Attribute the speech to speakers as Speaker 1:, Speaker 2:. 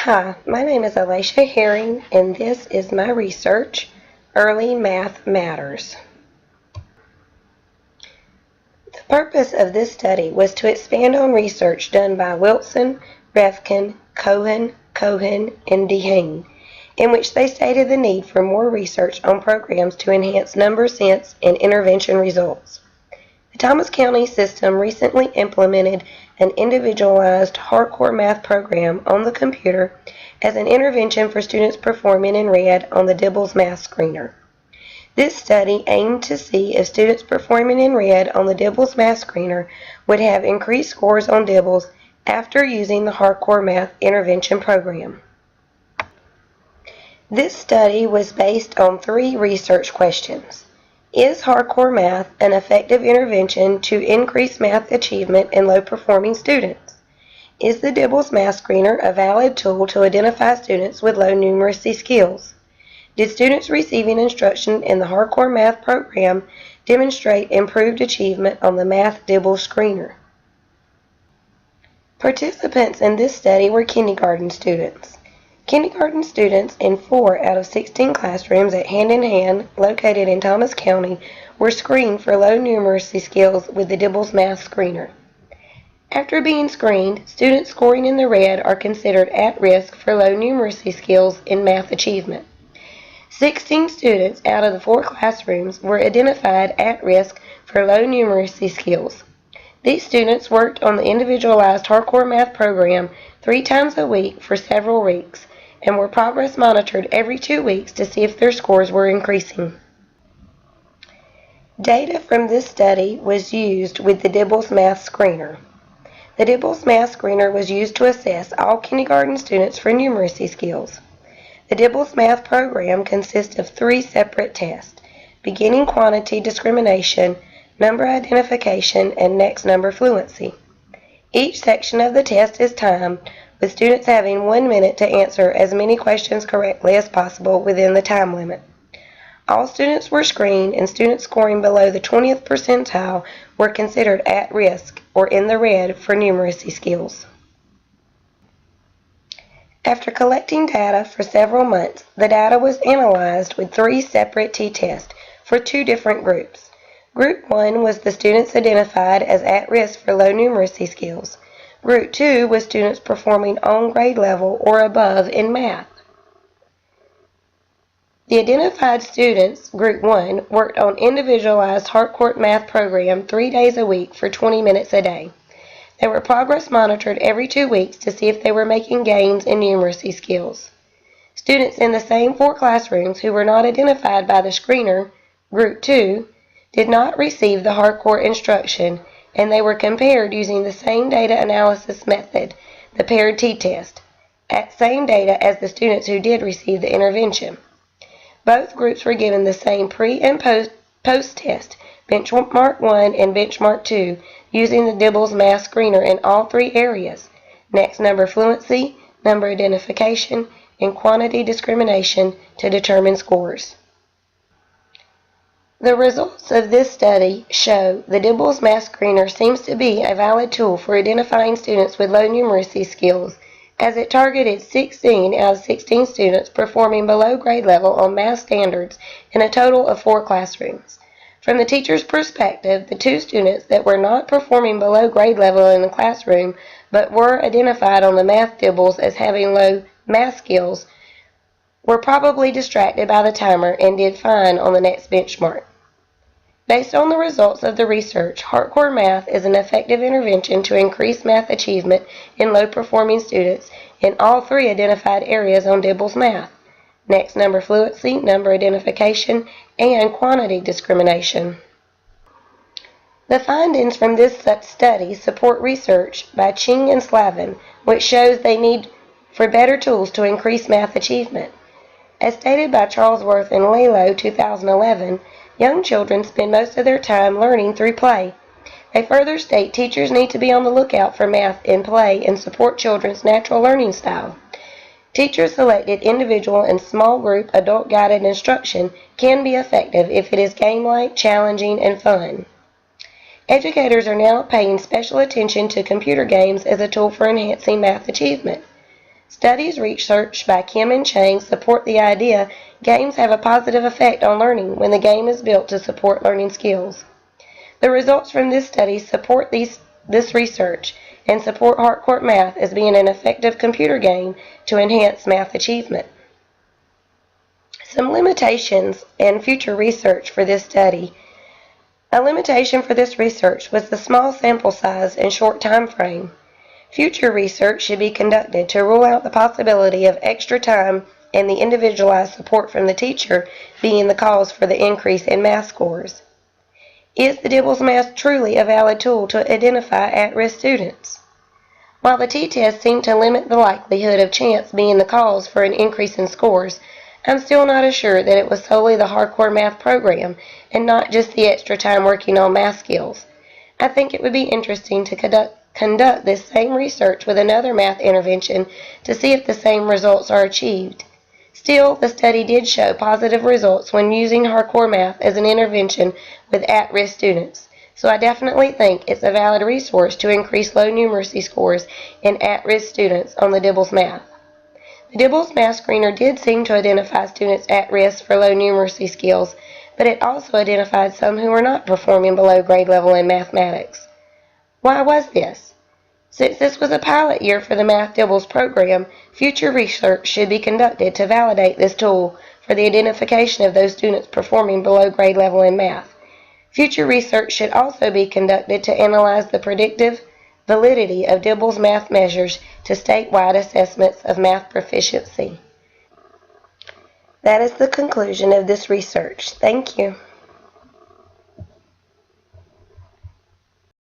Speaker 1: Hi, my name is Alicia Herring, and this is my research, Early Math Matters. The purpose of this study was to expand on research done by Wilson, Revkin, Cohen, and DeHaan, in which they stated the need for more research on programs to enhance number sense and intervention results. The Thomas County system recently implemented an individualized hardcore math program on the computer as an intervention for students performing in red on the DIBELS Math Screener. This study aimed to see if students performing in red on the DIBELS Math Screener would have increased scores on DIBELS after using the hardcore math intervention program. This study was based on 3 research questions. Is hardcore math an effective intervention to increase math achievement in low-performing students? Is the DIBELS Math Screener a valid tool to identify students with low numeracy skills? Did students receiving instruction in the hardcore math program demonstrate improved achievement on the Math DIBELS Screener? Participants in this study were kindergarten students. Kindergarten students in 4 out of 16 classrooms at Hand in Hand, located in Thomas County, were screened for low numeracy skills with the DIBELS Math Screener. After being screened, students scoring in the red are considered at risk for low numeracy skills in math achievement. 16 students out of the 4 classrooms were identified at risk for low numeracy skills. These students worked on the individualized hardcore math program 3 times a week for several weeks, and were progress monitored every 2 weeks to see if their scores were increasing. Data from this study was used with the DIBELS Math Screener. The DIBELS Math Screener was used to assess all kindergarten students for numeracy skills. The DIBELS Math program consists of 3 separate tests: beginning quantity discrimination, number identification, and next number fluency. Each section of the test is timed, with students having 1 minute to answer as many questions correctly as possible within the time limit. All students were screened, and students scoring below the 20th percentile were considered at risk or in the red for numeracy skills. After collecting data for several months, the data was analyzed with 3 separate t-tests for 2 different groups. Group 1 was the students identified as at risk for low numeracy skills. Group 2 was students performing on grade level or above in math. The identified students, Group 1, worked on individualized hardcore math program 3 days a week for 20 minutes a day. They were progress monitored every 2 weeks to see if they were making gains in numeracy skills. Students in the same 4 classrooms who were not identified by the screener, Group 2, did not receive the hardcore instruction, and they were compared using the same data analysis method, the paired t-test, at same data as the students who did receive the intervention. Both groups were given the same pre- and post-test, Benchmark 1 and Benchmark 2, using the DIBELS Math Screener in all 3 areas: next number fluency, number identification, and quantity discrimination, to determine scores. The results of this study show the DIBELS Math Screener seems to be a valid tool for identifying students with low numeracy skills, as it targeted 16 out of 16 students performing below grade level on math standards in a total of 4 classrooms. From the teacher's perspective, the 2 students that were not performing below grade level in the classroom but were identified on the math DIBELS as having low math skills were probably distracted by the timer and did fine on the next benchmark. Based on the results of the research, hardcore math is an effective intervention to increase math achievement in low-performing students in all 3 identified areas on DIBELS Math: next number fluency, number identification, and quantity discrimination. The findings from this study support research by Ching and Slavin, which shows they need for better tools to increase math achievement. As stated by Charlesworth and Lalo, 2011, young children spend most of their time learning through play. They further state teachers need to be on the lookout for math in play and support children's natural learning style. Teacher-selected individual and small group adult-guided instruction can be effective if it is game-like, challenging, and fun. Educators are now paying special attention to computer games as a tool for enhancing math achievement. Studies researched by Kim and Chang support the idea games have a positive effect on learning when the game is built to support learning skills. The results from this study support this research and support Harcourt Math as being an effective computer game to enhance math achievement. Some limitations and future research for this study. A limitation for this research was the small sample size and short time frame. Future research should be conducted to rule out the possibility of extra time and the individualized support from the teacher being the cause for the increase in math scores. Is the DIBELS Math truly a valid tool to identify at-risk students? While the t-test seemed to limit the likelihood of chance being the cause for an increase in scores, I'm still not assured that it was solely the Harcourt Math program and not just the extra time working on math skills. I think it would be interesting to conduct this same research with another math intervention to see if the same results are achieved. Still, the study did show positive results when using Harcourt Math as an intervention with at-risk students, so I definitely think it's a valid resource to increase low numeracy scores in at-risk students on the DIBELS Math. The DIBELS Math Screener did seem to identify students at risk for low numeracy skills, but it also identified some who were not performing below grade level in mathematics. Why was this? Since this was a pilot year for the Math DIBELS program, future research should be conducted to validate this tool for the identification of those students performing below grade level in math. Future research should also be conducted to analyze the predictive validity of DIBELS math measures to statewide assessments of math proficiency. That is the conclusion of this research. Thank you.